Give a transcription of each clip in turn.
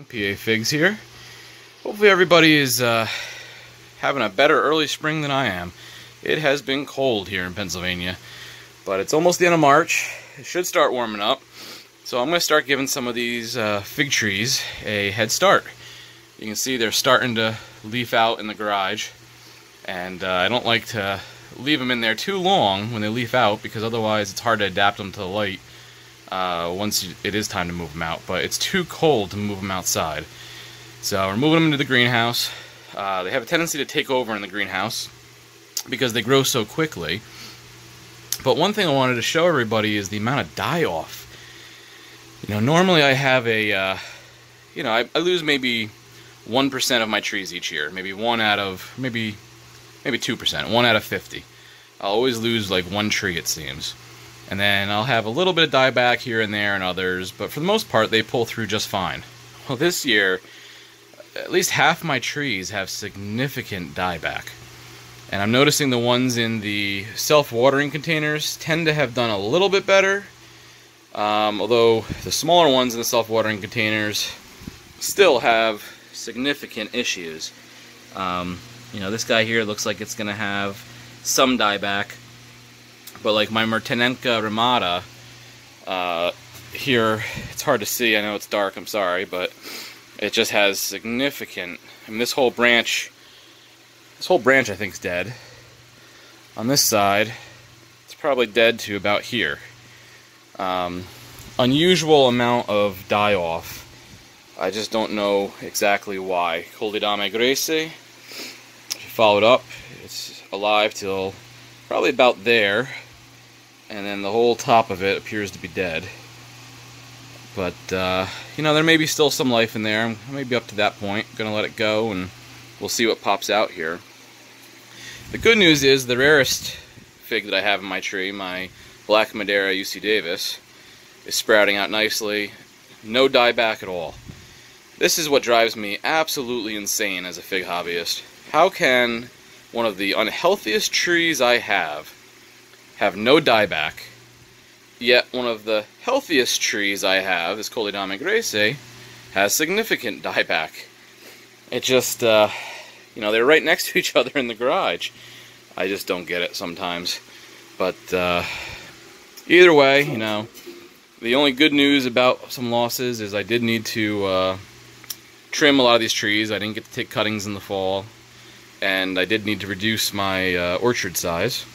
PA Figs here. Hopefully everybody is having a better early spring than I am. It has been cold here in Pennsylvania, but it's almost the end of March. It should start warming up, so I'm going to start giving some of these fig trees a head start. You can see they're starting to leaf out in the garage, and I don't like to leave them in there too long when they leaf out, because otherwise it's hard to adapt them to the light once it is time to move them out. But it's too cold to move them outside, so we're moving them into the greenhouse. They have a tendency to take over in the greenhouse because they grow so quickly. But one thing I wanted to show everybody is the amount of die-off. You know, normally I have a, I lose maybe 1% of my trees each year. Maybe 2%, 1 out of 50. I'll always lose like one tree, it seems. And then I'll have a little bit of dieback here and there and others, but for the most part they pull through just fine. Well, this year, at least half my trees have significant dieback. And I'm noticing the ones in the self-watering containers tend to have done a little bit better. Although the smaller ones in the self-watering containers still have significant issues. This guy here looks like it's going to have some dieback. But like my Mertenenka ramata, here, it's hard to see. I know it's dark, I'm sorry, but it just has significant. I mean, this whole branch I think is dead. On this side, it's probably dead to about here. Unusual amount of die-off. I just don't know exactly why. Coliedame grace. Followed up, it's alive till probably about there, and then the whole top of it appears to be dead. But there may be still some life in there. I may be up to that point. I'm gonna let it go, and we'll see what pops out here. The good news is the rarest fig that I have in my tree, my Black Madeira UC Davis, is sprouting out nicely. No dieback at all. This is what drives me absolutely insane as a fig hobbyist. How can one of the unhealthiest trees I have no dieback, yet one of the healthiest trees I have, this Coliedame grace, has significant dieback? It just, they're right next to each other in the garage. I just don't get it sometimes. But either way, the only good news about some losses is I did need to trim a lot of these trees. I didn't get to take cuttings in the fall. And I did need to reduce my orchard size.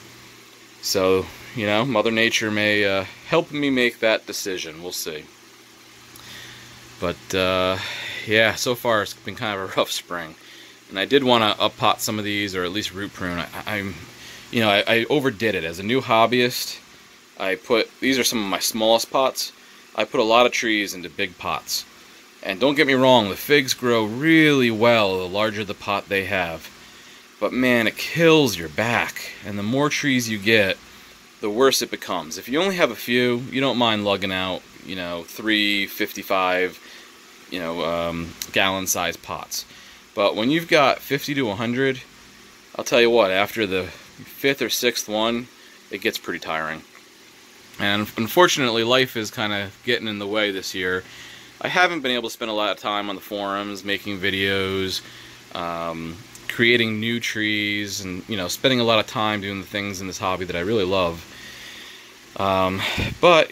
So, Mother Nature may help me make that decision. We'll see. But, yeah, so far it's been kind of a rough spring. And I did want to up-pot some of these, or at least root prune. I overdid it. As a new hobbyist, these are some of my smallest pots. I put a lot of trees into big pots. And don't get me wrong, the figs grow really well the larger the pot they have. But man, it kills your back, and the more trees you get, the worse it becomes. If you only have a few, you don't mind lugging out, 3 55, gallon sized pots. But when you've got 50 to 100, I'll tell you what, after the 5th or 6th one, it gets pretty tiring. And unfortunately, life is kind of getting in the way this year. I haven't been able to spend a lot of time on the forums, making videos, creating new trees, and spending a lot of time doing the things in this hobby that I really love. But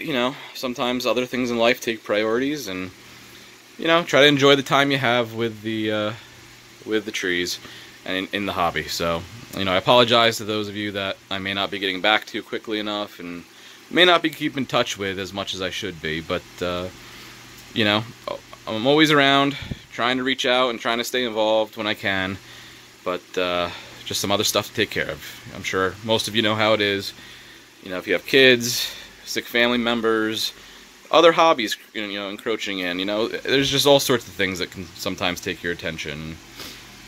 sometimes other things in life take priorities, and try to enjoy the time you have with the trees and in the hobby. So I apologize to those of you that I may not be getting back to quickly enough, and may not be keeping in touch with as much as I should be. But I'm always around, trying to reach out and trying to stay involved when I can. But just some other stuff to take care of. I'm sure most of you know how it is. If you have kids, sick family members, other hobbies, encroaching in. There's just all sorts of things that can sometimes take your attention.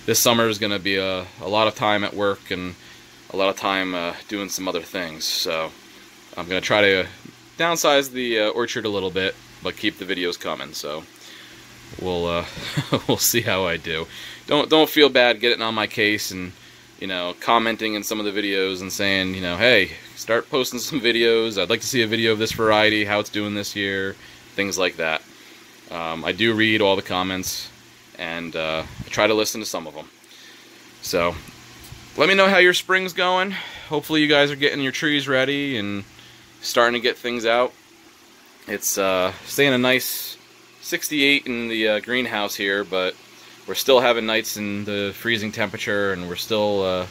This summer is going to be a lot of time at work and a lot of time doing some other things. So I'm going to try to downsize the orchard a little bit, but keep the videos coming. So we'll we'll see how I do. Don't feel bad getting on my case and commenting in some of the videos and saying, hey, start posting some videos. I'd like to see a video of this variety, how it's doing this year, things like that. I do read all the comments, and I try to listen to some of them. So let me know how your spring's going. Hopefully you guys are getting your trees ready and starting to get things out. It's staying a nice 68 in the greenhouse here, but we're still having nights in the freezing temperature, and we're still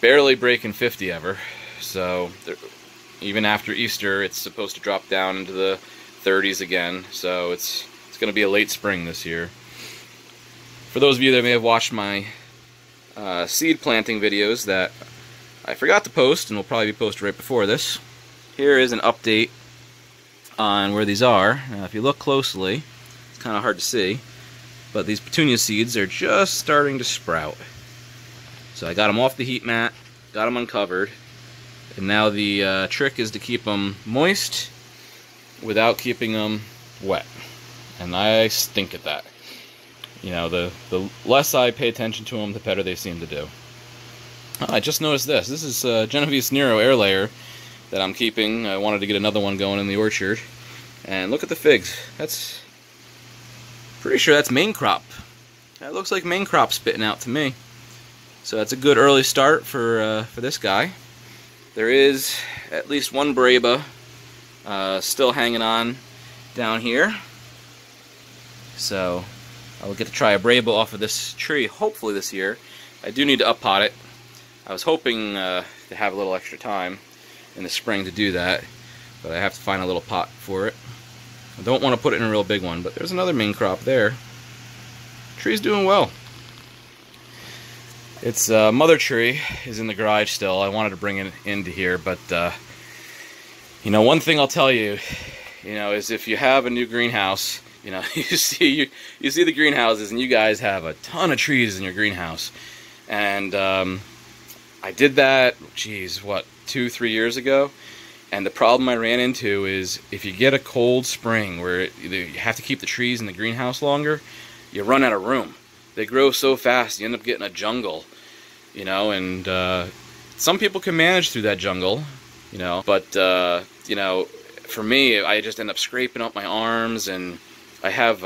barely breaking 50 ever. So even after Easter, it's supposed to drop down into the 30s again. So it's going to be a late spring this year. For those of you that may have watched my seed planting videos that I forgot to post, and will probably be posted right before this, here is an update on where these are. Now, if you look closely, it's kind of hard to see, but these petunia seeds are just starting to sprout. So I got them off the heat mat, got them uncovered, and now the trick is to keep them moist without keeping them wet. And I stink at that. You know, the less I pay attention to them, the better they seem to do. I just noticed this. This is Genovese Nero air layer that I'm keeping. I wanted to get another one going in the orchard. And look at the figs. That's pretty sure that's main crop. That looks like main crop spitting out to me. So that's a good early start for this guy. There is at least one Braba still hanging on down here. So I'll get to try a Braba off of this tree hopefully this year. I do need to up-pot it. I was hoping to have a little extra time in the spring to do that, but I have to find a little pot for it. I don't want to put it in a real big one, but there's another main crop there. Tree's doing well. Its mother tree is in the garage still. I wanted to bring it into here, but you know, one thing I'll tell you, is if you have a new greenhouse, you see the greenhouses, and you guys have a ton of trees in your greenhouse, and I did that, geez, what, 2-3 years ago, and the problem I ran into is if you get a cold spring where you have to keep the trees in the greenhouse longer, you run out of room. They grow so fast, you end up getting a jungle, and some people can manage through that jungle, but for me, I just end up scraping up my arms, and I have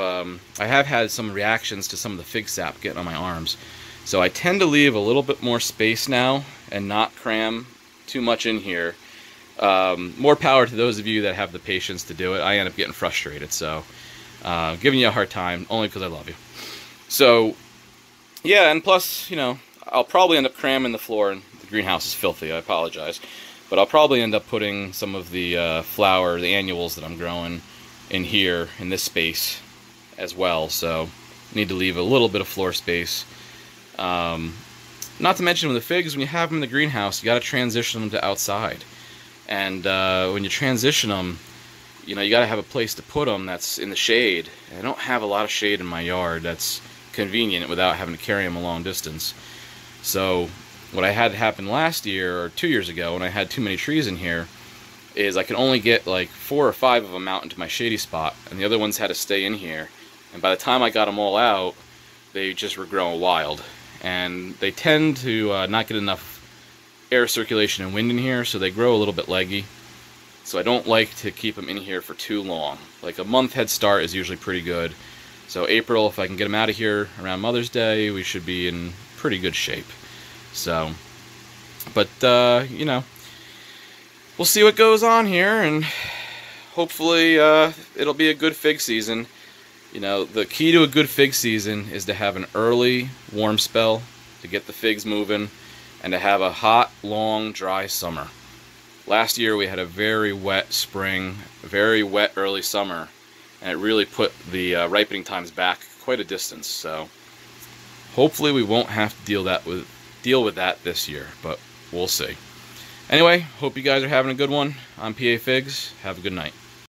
had some reactions to some of the fig sap getting on my arms. So I tend to leave a little bit more space now and not cram too much in here. More power to those of you that have the patience to do it. I end up getting frustrated, so giving you a hard time only because I love you. So yeah, and plus, I'll probably end up cramming the floor, and the greenhouse is filthy, I apologize. But I'll probably end up putting some of the the annuals that I'm growing in here, in this space as well. So need to leave a little bit of floor space. Not to mention with the figs, when you have them in the greenhouse, you got to transition them to outside. And when you transition them, you got to have a place to put them that's in the shade. I don't have a lot of shade in my yard that's convenient without having to carry them a long distance. So what I had happen last year, or 2 years ago, when I had too many trees in here, is I could only get like 4 or 5 of them out into my shady spot, and the other ones had to stay in here. And by the time I got them all out, they just were growing wild. And they tend to not get enough air circulation and wind in here, so they grow a little bit leggy. So I don't like to keep them in here for too long. Like a month head start is usually pretty good. So April, if I can get them out of here around Mother's Day, we should be in pretty good shape. So, but we'll see what goes on here, and hopefully it'll be a good fig season. The key to a good fig season is to have an early warm spell to get the figs moving, and to have a hot, long, dry summer. Last year we had a very wet spring, a very wet early summer, and it really put the ripening times back quite a distance. So hopefully we won't have to deal with that this year, but we'll see. Anyway, hope you guys are having a good one. I'm PA Figs. Have a good night.